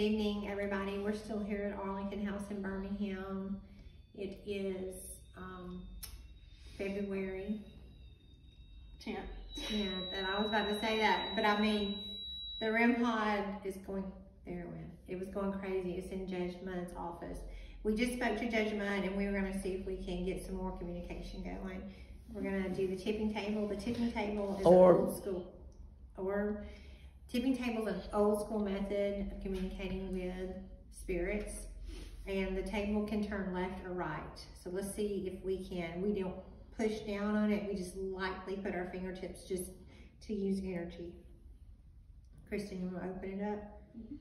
evening, everybody. We're still here at Arlington House in Birmingham. It is February 10th. Yeah, and I was about to say that, but I mean, the REM pod is going, there it went. It was going crazy. It's in Judge Mudd's office. We just spoke to Judge Mudd, and we were going to see if we can get some more communication going. We're going to do the tipping table. The tipping table is an old school, tipping table is an old school method of communicating with spirits, and the table can turn left or right. So let's see if we can. We don't push down on it. We just lightly put our fingertips just to use energy. Kristen, you want to open it up? Mm-hmm.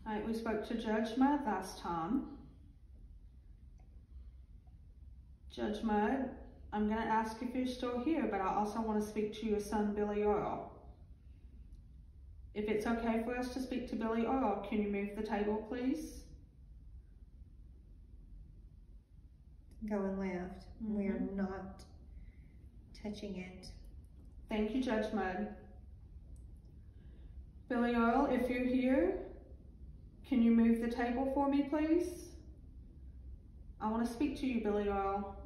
All right, we spoke to Judge Mudd last time. Judge Mudd, I'm going to ask if you're still here, but I also want to speak to your son, Billy Earl. If it's okay for us to speak to Billy Earl, can you move the table, please? Going left. Mm-hmm. We are not touching it. Thank you, Judge Mudd. Billy Earl, if you're here, can you move the table for me, please? I want to speak to you, Billy Earl.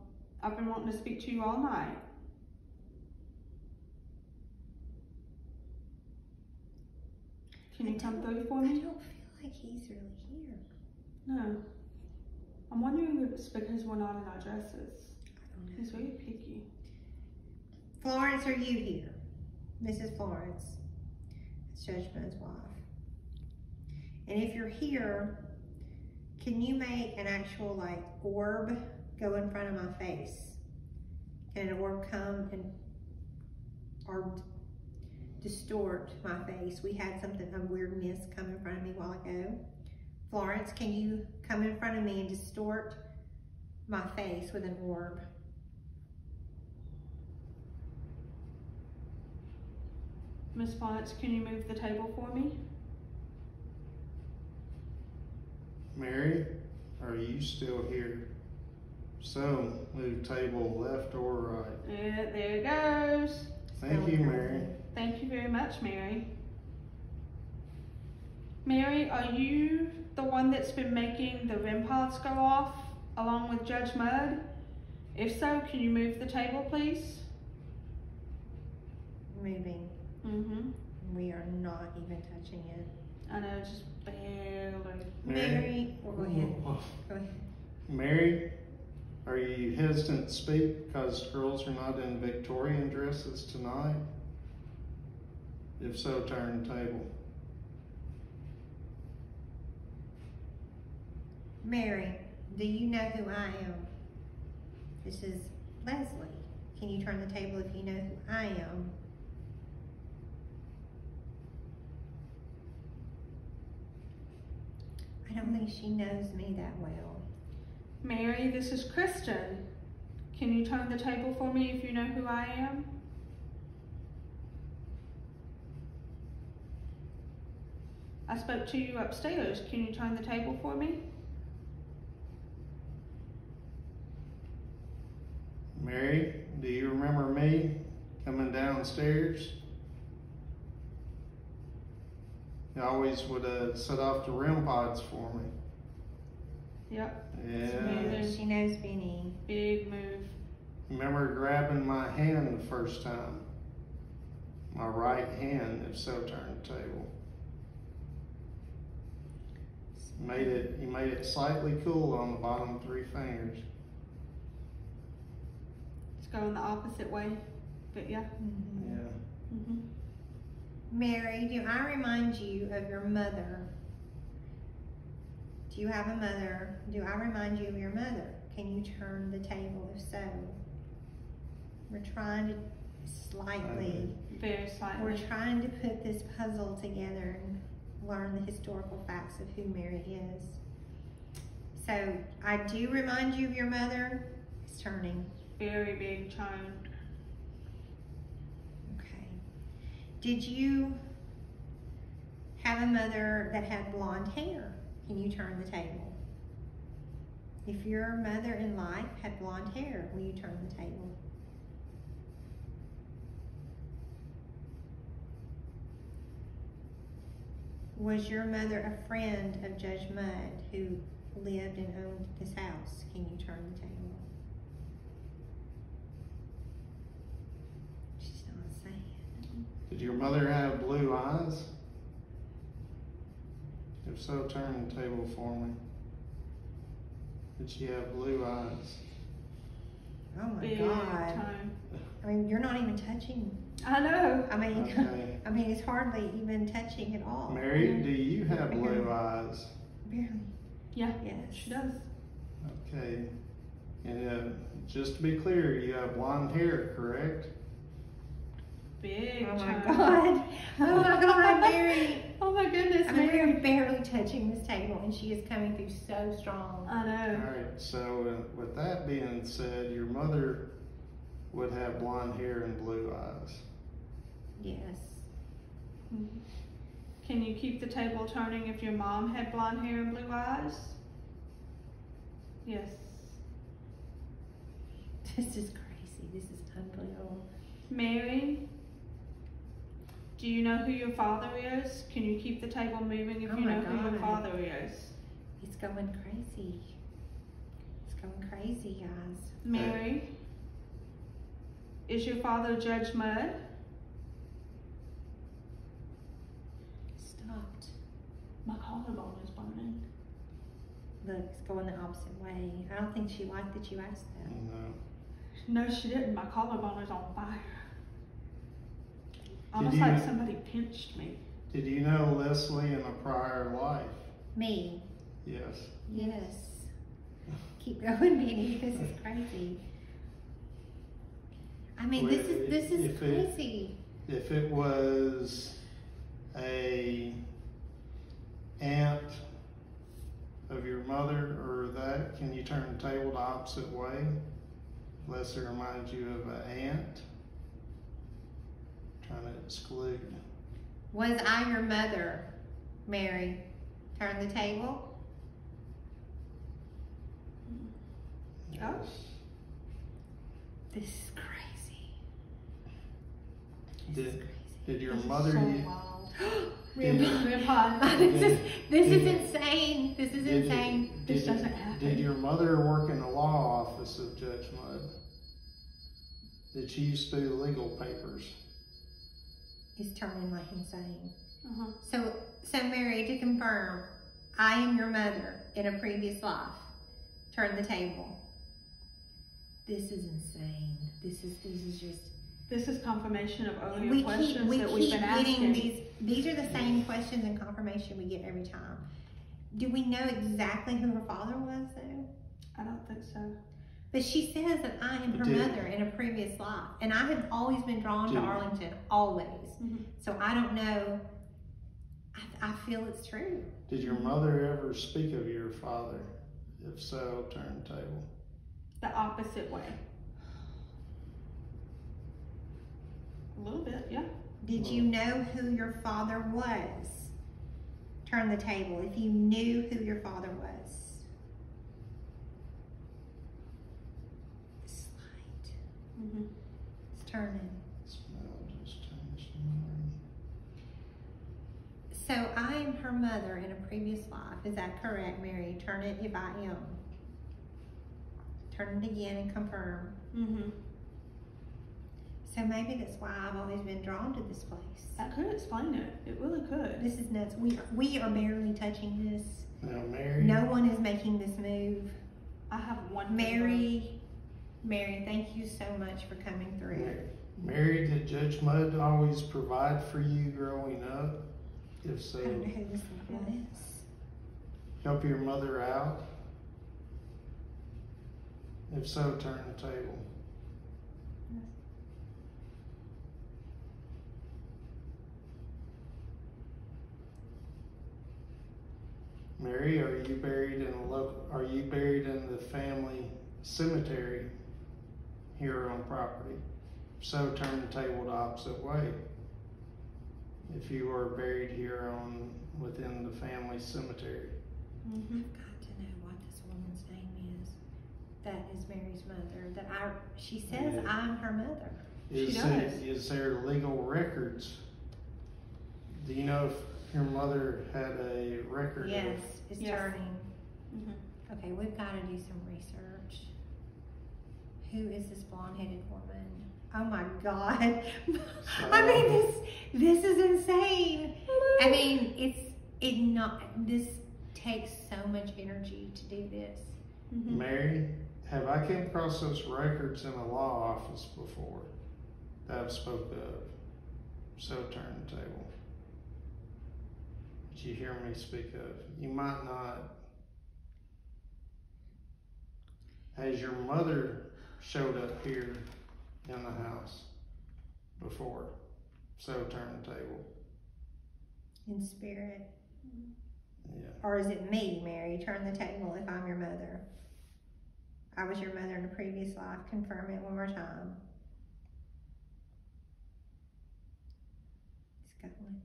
I've been wanting to speak to you all night. Can you come through for me? I don't feel like he's really here. No. I'm wondering if it's because we're not in our dresses. I don't know. He's very picky. Florence, are you here? Mrs. Florence. It's Judge Mudd's wife. And if you're here, can you make an actual like orb go in front of my face? Can an orb come and or distort my face? We had something, a weird mist come in front of me a while ago. Florence, can you come in front of me and distort my face with an orb? Miss Florence, can you move the table for me? Mary, are you still here? So, move table left or right. There it goes. Thank you, Mary. Thank you very much, Mary. Mary, are you the one that's been making the REM pods go off along with Judge Mudd? If so, can you move the table, please? Moving. Mm-hmm. We are not even touching it. I know, just barely. Mary, go ahead. Go ahead. Mary, are you hesitant to speak because girls are not in Victorian dresses tonight? If so, turn the table. Mary, do you know who I am? This is Lesley. Can you turn the table if you know who I am? I don't think she knows me that well. Mary, this is Kristen. Can you turn the table for me if you know who I am? I spoke to you upstairs. Can you turn the table for me? Mary, do you remember me coming downstairs? You always would set off the REM pods for me. Yep. Yeah. She knows Benny. Big move. Remember grabbing my hand the first time? My right hand, if so, turn the table. You made it slightly cool on the bottom 3 fingers. It's going the opposite way, but yeah. Mm-hmm. Yeah. Mm-hmm. Mary, do I remind you of your mother? Do you have a mother? Do I remind you of your mother? Can you turn the table if so? We're trying to slightly. Very slightly. We're trying to put this puzzle together and learn the historical facts of who Mary is. So I do remind you of your mother. It's turning. Very big tone. Okay. Did you have a mother that had blonde hair? Can you turn the table? If your mother in life had blonde hair, will you turn the table? Was your mother a friend of Judge Mudd who lived and owned this house? Can you turn the table? She's not saying. Did your mother have blue eyes? If so, turn the table for me. Did she have blue eyes? Oh my Big God. time. I mean, you're not even touching. I know. I mean, Okay. I mean, it's hardly even touching at all. Mary, do you have blue eyes? Barely. Yeah, Yes. she does. Okay. And just to be clear, you have blonde hair, correct? Big Oh my time. God. Oh my God, Mary. Oh my goodness, I mean, Mary. we're barely touching this table, and she is coming through so strong. I know. Alright, so with that being said, your mother would have blonde hair and blue eyes. Yes. Can you keep the table turning if your mom had blonde hair and blue eyes? Yes. This is crazy. This is unbelievable. Mary, do you know who your father is? Can you keep the table moving if Oh you my know who your God. father is? It's going crazy. It's going crazy, guys. Mary, is your father Judge Mudd? Stopped. My collarbone is burning. Look, it's going the opposite way. I don't think she liked that you asked that. No. No, she didn't. My collarbone is on fire. Almost you- like somebody pinched me. Did you know Lesley in a prior life? Me? Yes. Yes. Keep going, Benny. This is crazy. I mean, Well, this is if crazy. If it was a aunt of your mother or that, can you turn the table the opposite way? Unless it reminds you of an aunt. Trying to exclude. Was I your mother, Mary? Turn the table. Oh. This is crazy. This Did- is crazy. Did your This is mother so u- wild. Did- This is Did- insane. This is Did- insane. This did- doesn't happen. Did your mother work in the law office of Judge Mudd? Did she used to do legal papers? He's turning like insane. Uh-huh. So Mary, to confirm, I am your mother in a previous life. Turn the table. This is insane. This is just. This is confirmation of earlier We questions keep that we've been getting asking. these are the same questions and confirmation we get every time. Do we know exactly who her father was though? I don't think so. But she says that I am her Did- mother in a previous life. And I have always been drawn to Did- Arlington, always. Mhm. So I don't know. I feel it's true. Did your mother ever speak of your father? If so, turn the table. The opposite way. A little bit, yeah. Did you know who your father was? Turn the table if you knew who your father was. This light. Mm-hmm. It's turning. Smell just changed. So I am her mother in a previous life. Is that correct, Mary? Turn it if I am. Turn it again and confirm. Mm-hmm. So maybe that's why I've always been drawn to this place. That could explain it. It really could. This is nuts. We are barely touching this. Now, Mary. No one is making this move. I have one. Mary, thank you so much for coming through. Mary, did Judge Mudd always provide for you growing up? If so, I don't know who this one is. help your mother out? If so, turn the table. Mary, are you buried in the family cemetery here on property? If so, turn the table the opposite way. If you are buried here within the family cemetery. Mm-hmm. I've got to know what this woman's name is. That is Mary's mother. She says Yeah. I'm her mother. She does. Is there legal records? Do you know your mother had a record Yes, of... it's Yes. turning. Mm-hmm. Okay, we've got to do some research. Who is this blonde-headed woman? Oh my God! I mean, this is insane. I mean, this takes so much energy to do this. Mm-hmm. Mary, have I came across those records in a law office before that I've spoke of? So turn the table. Did you hear me speak of? You might not. Has your mother showed up here in the house before? So turn the table. In spirit. Yeah. Or is it me, Mary? Turn the table if I'm your mother. I was your mother in a previous life. Confirm it one more time. It's going.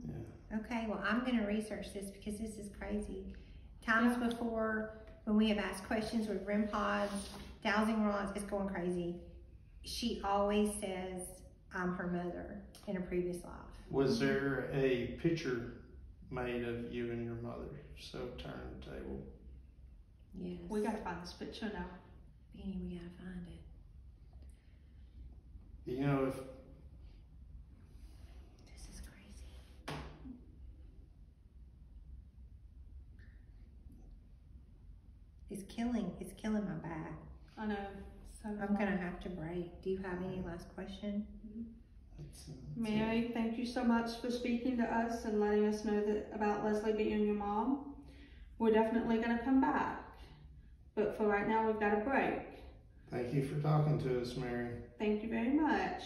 Yeah. Okay, well, I'm going to research this because this is crazy. Times before, when we have asked questions with REM pods, dowsing rods, it's going crazy. She always says, I'm her mother in a previous life. Was there a picture made of you and your mother? So turn the table. Yes. We gotta find this picture now. Benny, we gotta find it. You know, if This is crazy. It's killing my back. I know. So I'm gonna have to break. Do you have any last question? it's, Mary, thank you so much for speaking to us and letting us know that about Lesley being your mom. We're definitely gonna come back, but for right now, we've got a break. thank you for talking to us, Mary. Thank you very much.